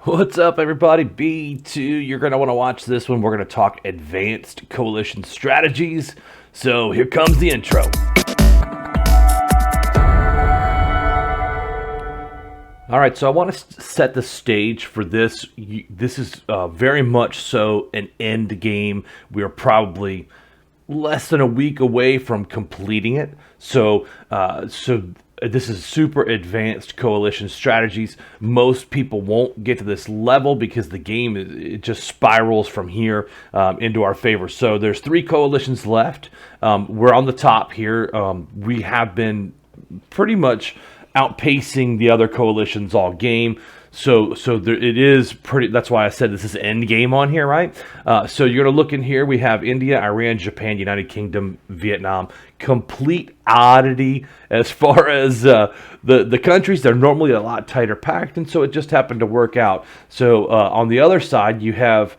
What's up, everybody? B2. You're going to want to watch this one. We're going to talk advanced coalition strategies. So here comes the intro. All right, so I want to set the stage for this. This is very much so an end game. We are probably less than a week away from completing it. So this is super advanced coalition strategies. Most people won't get to this level because the game it just spirals from here into our favor. So there's 3 coalitions left. We're on the top here. We have been pretty much outpacing the other coalitions all game. So it is pretty. That's why I said this is end game on here, right? So you're gonna look in here. We have India, Iran, Japan, United Kingdom, Vietnam. Complete oddity as far as the countries. They're normally a lot tighter packed, and so it just happened to work out. So on the other side, you have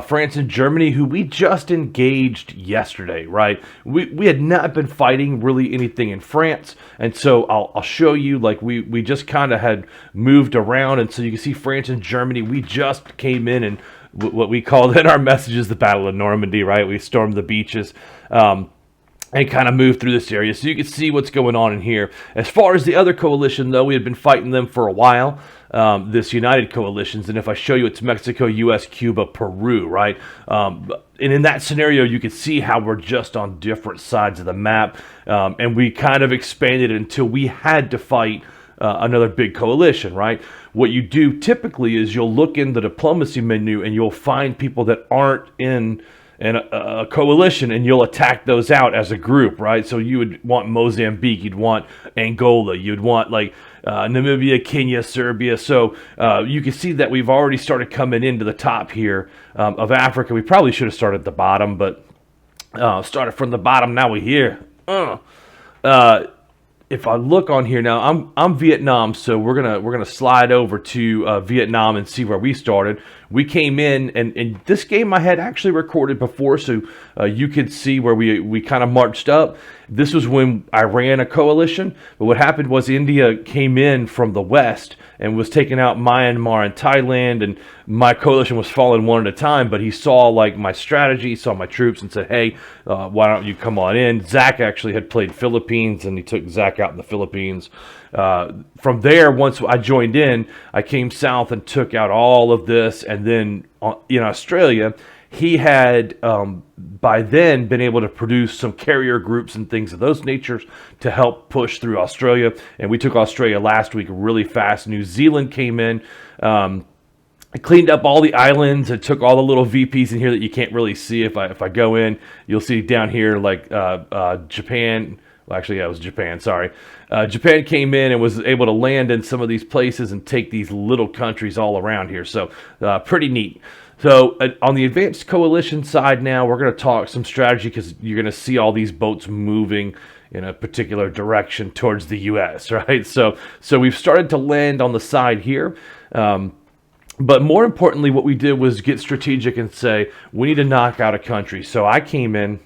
France and Germany, who we just engaged yesterday, right? We had not been fighting really anything in France, and so I'll show you, like, we just kind of had moved around, and so you can see France and Germany, we just came in and what we called in our messages the Battle of Normandy, right? We stormed the beaches. And kind of move through this area. So you can see what's going on in here. As far as the other coalition, though, we had been fighting them for a while, this United Coalitions. And if I show you, it's Mexico, U.S., Cuba, Peru, right? And in that scenario, you can see how we're just on different sides of the map. And we kind of expanded until we had to fight another big coalition, right? What you do typically is you'll look in the diplomacy menu and you'll find people that aren't in and a coalition, and you'll attack those out as a group, right? So you would want Mozambique, you'd want Angola, you'd want like Namibia, Kenya, Serbia. So you can see that we've already started coming into the top here of Africa. We probably should have started at the bottom, but started from the bottom. Now we're here. If I look on here now, I'm Vietnam, so we're gonna slide over to Vietnam and see where we started. We came in, and this game I had actually recorded before, so you could see where we kind of marched up. This was when I ran a coalition, but what happened was India came in from the west and was taking out Myanmar and Thailand, and my coalition was falling one at a time, but he saw like my strategy, saw my troops, and said, hey, why don't you come on in? Zach actually had played Philippines, and he took Zach out in the Philippines. From there, once I joined in, I came south and took out all of this, and then in Australia, he had by then been able to produce some carrier groups and things of those natures to help push through Australia. And we took Australia last week really fast. New Zealand came in. I cleaned up all the islands and took all the little VPs in here that you can't really see. If I go in, you'll see down here like Japan. Well, actually, yeah, it was Japan. Sorry. Japan came in and was able to land in some of these places and take these little countries all around here. So pretty neat. So on the advanced coalition side now, we're going to talk some strategy because you're going to see all these boats moving in a particular direction towards the U.S., right? So we've started to land on the side here. But more importantly, what we did was get strategic and say, we need to knock out a country. So I came in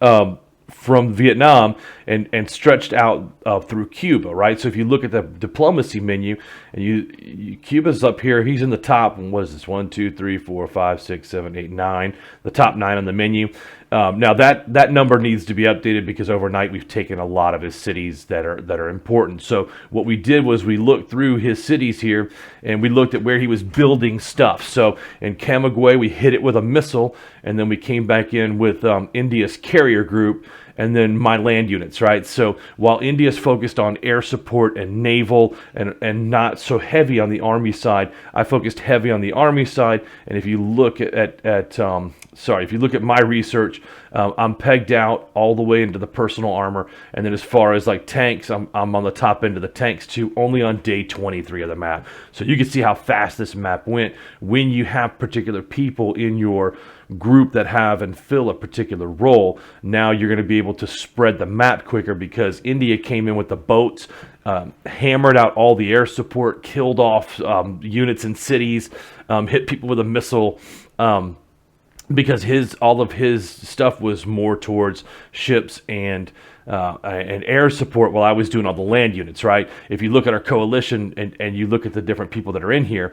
from Vietnam and stretched out through Cuba, right? So if you look at the diplomacy menu, and Cuba's up here, he's in the top. And what is this? 1, 2, 3, 4, 5, 6, 7, 8, 9. The top 9 on the menu. Now that number needs to be updated because overnight we've taken a lot of his cities that are important. So what we did was we looked through his cities here and we looked at where he was building stuff. So in Camagüey we hit it with a missile, and then we came back in with India's carrier group and then my land units, right? So while India's focused on air support and naval and not so heavy on the army side, I focused heavy on the army side. And if you look if you look at my research, I'm pegged out all the way into the personal armor, and then as far as like tanks, I'm on the top end of the tanks too, only on day 23 of the map. So you can see how fast this map went when you have particular people in your group that have and fill a particular role. Now you're going to be able to spread the map quicker because India came in with the boats, hammered out all the air support, killed off units in cities, hit people with a missile, because all of his stuff was more towards ships and and air support while I was doing all the land units, right? If you look at our coalition and you look at the different people that are in here,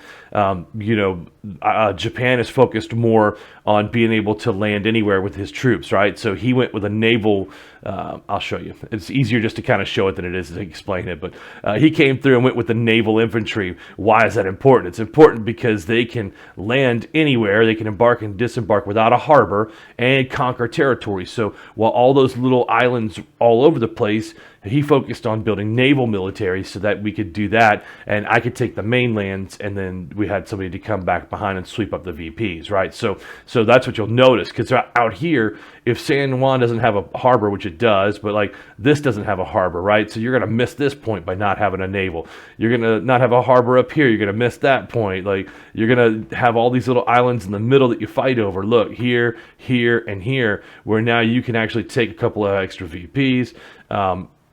Japan is focused more on being able to land anywhere with his troops, right? So he went with a naval, I'll show you. It's easier just to kind of show it than it is to explain it, but he came through and went with the naval infantry. Why is that important? It's important because they can land anywhere, they can embark and disembark without a harbor and conquer territory. So while all those little islands all over the place, he focused on building naval military so that we could do that, and I could take the mainlands, and then we had somebody to come back behind and sweep up the VPs, right? So that's what you'll notice, because out here, if San Juan doesn't have a harbor, which it does, but like this doesn't have a harbor, right? So you're going to miss this point by not having a naval. You're going to not have a harbor up here. You're going to miss that point. Like you're going to have all these little islands in the middle that you fight over. Look, here, here, and here, where now you can actually take a couple of extra VPs.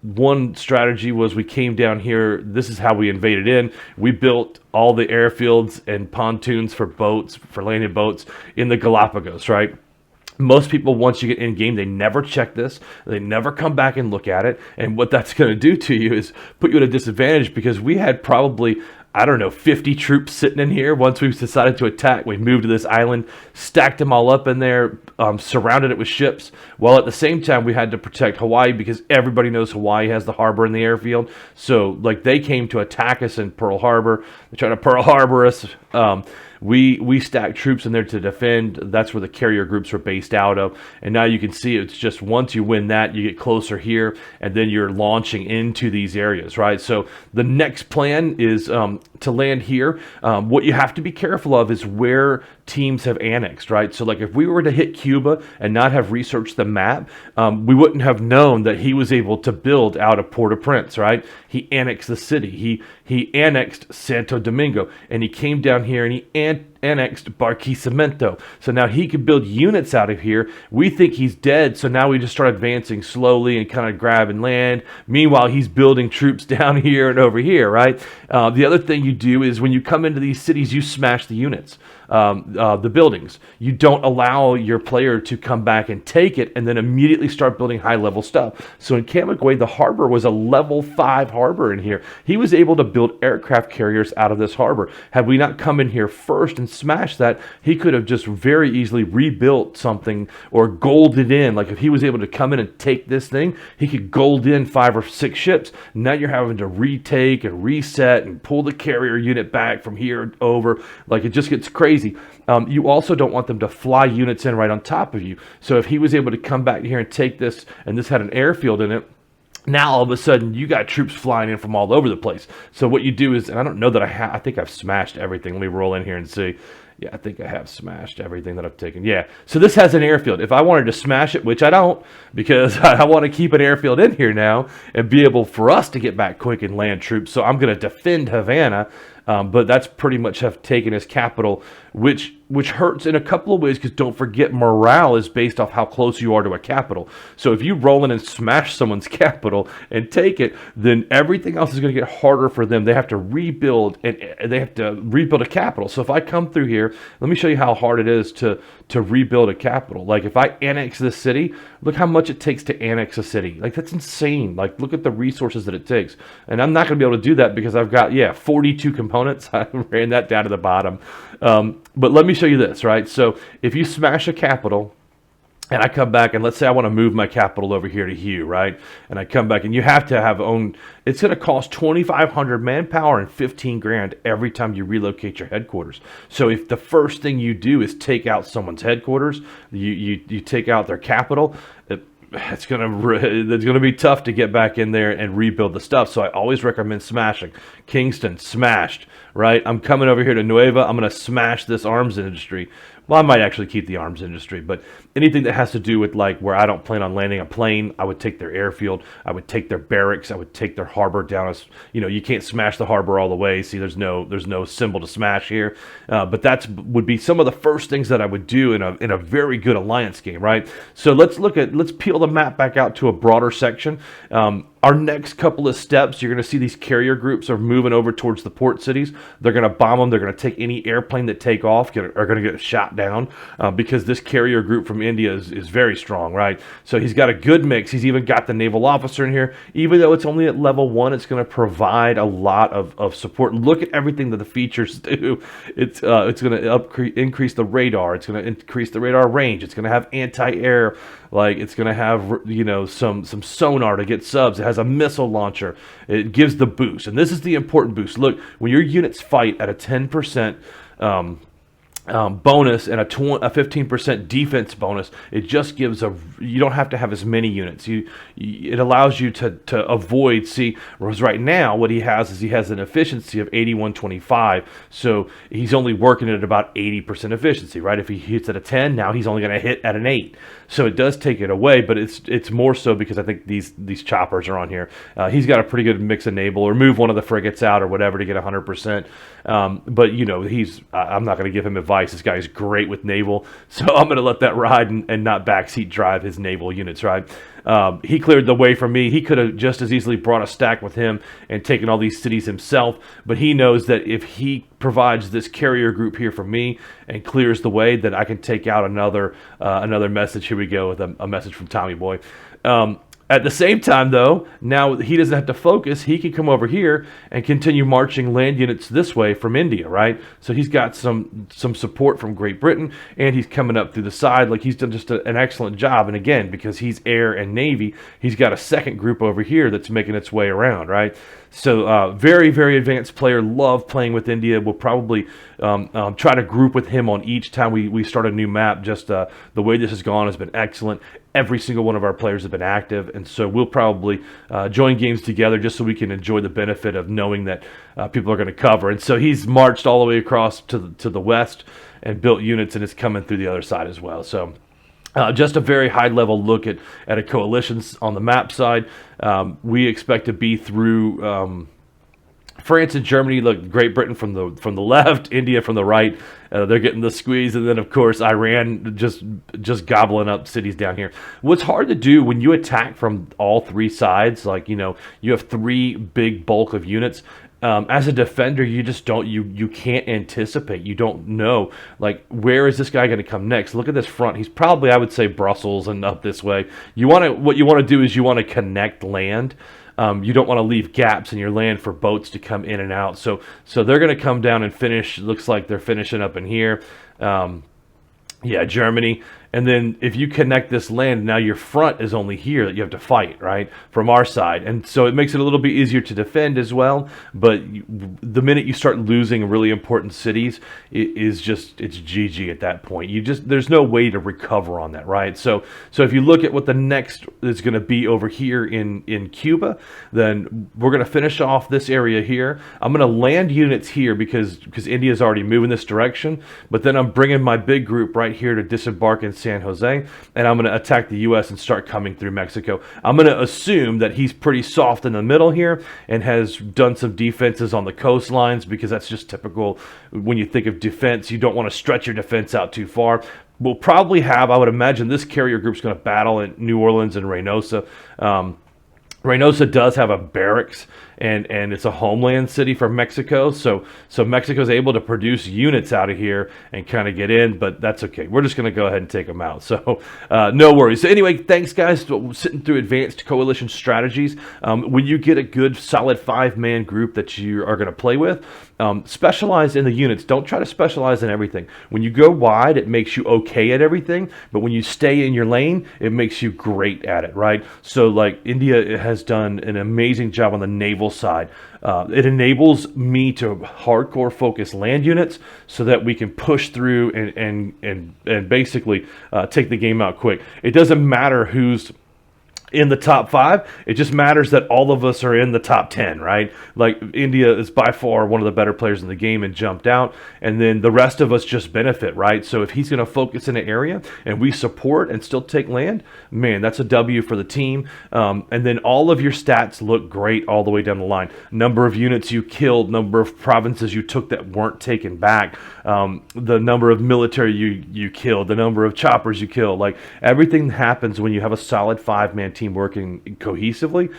One strategy was we came down here. This is how we invaded in. We built all the airfields and pontoons for boats, for landing boats in the Galapagos, right? Most people, once you get in game, they never check this. They never come back and look at it. And what that's going to do to you is put you at a disadvantage, because we had probably, I don't know, 50 troops sitting in here. Once we decided to attack, we moved to this island, stacked them all up in there, surrounded it with ships. While at the same time, we had to protect Hawaii, because everybody knows Hawaii has the harbor and the airfield. So, like, they came to attack us in Pearl Harbor. They tried to Pearl Harbor us. We stacked troops in there to defend. That's where the carrier groups were based out of. And now you can see it's just once you win that, you get closer here, and then you're launching into these areas, right? So the next plan is to land here. What you have to be careful of is where teams have annexed, right? So like if we were to hit Cuba and not have researched the map, we wouldn't have known that he was able to build out of Port-au-Prince, right? He annexed the city. He annexed Santo Domingo, and he came down here and he annexed Barquisimeto. So now he could build units out of here. We think he's dead, so now we just start advancing slowly and kind of grabbing land. Meanwhile, he's building troops down here and over here, right? The other thing you do is when you come into these cities, you smash the units. The buildings. You don't allow your player to come back and take it and then immediately start building high-level stuff. So in Camagüey, the harbor was a level 5 harbor in here. He was able to build aircraft carriers out of this harbor. Had we not come in here first and smashed that, he could have just very easily rebuilt something or golded in. Like if he was able to come in and take this thing, he could gold in 5 or 6 ships. Now you're having to retake and reset and pull the carrier unit back from here over. Like it just gets crazy. You also don't want them to fly units in right on top of you. So if he was able to come back here and take this, and this had an airfield in it, now all of a sudden you got troops flying in from all over the place. So what you do is, and I don't know that I think I've smashed everything. Let me roll in here and see. Yeah, I think I have smashed everything that I've taken. Yeah, so this has an airfield. If I wanted to smash it, which I don't, because I want to keep an airfield in here now and be able for us to get back quick and land troops. So I'm going to defend Havana, but that's pretty much have taken his capital, which hurts in a couple of ways, because don't forget, morale is based off how close you are to a capital. So if you roll in and smash someone's capital and take it, then everything else is going to get harder for them. They have to rebuild, and they have to rebuild a capital. So if I come through here, let me show you how hard it is to rebuild a capital. Like if I annex this city, look how much it takes to annex a city. Like that's insane. Like look at the resources that it takes. And I'm not going to be able to do that because I've got, 42 components. I ran that down to the bottom. But let me show you this, right? So if you smash a capital, and I come back, and let's say I want to move my capital over here to Hue, right? And I come back, and you have to have own. It's going to cost 2,500 manpower and 15 grand every time you relocate your headquarters. So if the first thing you do is take out someone's headquarters, you take out their capital, it's gonna be tough to get back in there and rebuild the stuff. So I always recommend smashing. Kingston, smashed, right? I'm coming over here to Nueva. I'm gonna smash this arms industry. Well, I might actually keep the arms industry, but anything that has to do with like where I don't plan on landing a plane, I would take their airfield, I would take their barracks, I would take their harbor down. As you can't smash the harbor all the way. See, there's no symbol to smash here, but would be some of the first things that I would do in a very good alliance game, right? So let's peel the map back out to a broader section. Our next couple of steps, you're going to see these carrier groups are moving over towards the port cities. They're going to bomb them. They're going to take any airplane that take off, are going to get shot shot down because this carrier group from India is very strong, right? So he's got a good mix. He's even got the naval officer in here. Even though it's only at level 1, it's going to provide a lot of support. Look at everything that the features do. It's going to increase the radar. It's going to increase the radar range. It's going to have anti-air. Like, it's going to have, you know, some sonar to get subs. It has a missile launcher. It gives the boost. And this is the important boost. Look, when your units fight at a 10% bonus and a 15% defense bonus, it just gives you don't have to have as many units. It allows you to avoid, whereas right now what he has an efficiency of 8125, so he's only working at about 80% efficiency, right? If he hits at a 10, now he's only going to hit at an 8. So it does take it away, but it's more so because I think these choppers are on here. He's got a pretty good mix of naval, or move one of the frigates out or whatever to get 100%. But you know, I'm not going to give him advice. This guy's great with naval, so I'm going to let that ride and not backseat drive his naval units, right? He cleared the way for me. He could have just as easily brought a stack with him and taken all these cities himself, but he knows that if he provides this carrier group here for me and clears the way, that I can take out another message. Here we go with a message from Tommy Boy. At the same time, though, now he doesn't have to focus. He can come over here and continue marching land units this way from India, right? So he's got some support from Great Britain, and he's coming up through the side. Like, he's done just an excellent job. And again, because he's air and navy, he's got a second group over here that's making its way around, right? So very, very advanced player. Love playing with India. We'll probably try to group with him on each time we start a new map. Just the way this has gone has been excellent. Every single one of our players have been active, and so we'll probably join games together just so we can enjoy the benefit of knowing that people are going to cover. And so he's marched all the way across to the west and built units, and is coming through the other side as well. So just a very high-level look at a coalition on the map side. We expect to be through France and Germany. Look, Great Britain from the left, India from the right. They're getting the squeeze, and then of course Iran just gobbling up cities down here. What's hard to do when you attack from all three sides, like, you know, you have three big bulk of units. As a defender, you just don't, you can't anticipate. You don't know, like, where is this guy going to come next? Look at this front. He's probably, I would say, Brussels and up this way. What you want to do is you want to connect land. You don't want to leave gaps in your land for boats to come in and out. So they're going to come down and finish. Looks like they're finishing up in here. Yeah, Germany. And then if you connect this land, now your front is only here that you have to fight, right, from our side. And so it makes it a little bit easier to defend as well. But the minute you start losing really important cities, it's GG at that point. There's no way to recover on that, right? So if you look at what the next is going to be over here in Cuba, then we're going to finish off this area here. I'm going to land units here because India's already moving this direction. But then I'm bringing my big group right here to disembark in San Jose, and I'm going to attack the U.S. and start coming through Mexico. I'm going to assume that he's pretty soft in the middle here and has done some defenses on the coastlines, because that's just typical. When you think of defense, you don't want to stretch your defense out too far. We'll probably have, I would imagine, this carrier group's going to battle in New Orleans and Reynosa. Reynosa does have a barracks, and it's a homeland city for Mexico, so Mexico's able to produce units out of here and kind of get in, but that's okay. We're just going to go ahead and take them out, so no worries. So anyway, thanks guys for sitting through Advanced Coalition Strategies. When you get a good solid 5-man group that you are going to play with, specialize in the units. Don't try to specialize in everything. When you go wide, it makes you okay at everything, but when you stay in your lane, it makes you great at it, right? So like India has done an amazing job on the naval side. It enables me to hardcore focus land units so that we can push through and basically take the game out quick. It doesn't matter who's in the top 5, it just matters that all of us are in the top 10, right? Like, India is by far one of the better players in the game and jumped out, and then the rest of us just benefit, right? So if he's going to focus in an area and we support and still take land, man, that's a W for the team. And then all of your stats look great all the way down the line. Number of units you killed, number of provinces you took that weren't taken back, the number of military you killed, the number of choppers you killed. Like, everything happens when you have a solid 5-man team team working cohesively,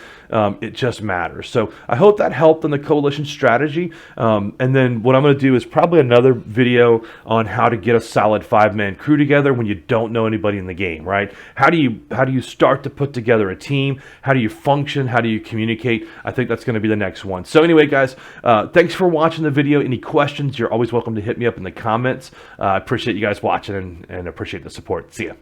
it just matters. So I hope that helped in the coalition strategy. And then what I'm going to do is probably another video on how to get a solid 5-man crew together when you don't know anybody in the game, right? How do you start to put together a team? How do you function? How do you communicate? I think that's going to be the next one. So anyway, guys, thanks for watching the video. Any questions, you're always welcome to hit me up in the comments. I appreciate you guys watching and appreciate the support. See ya.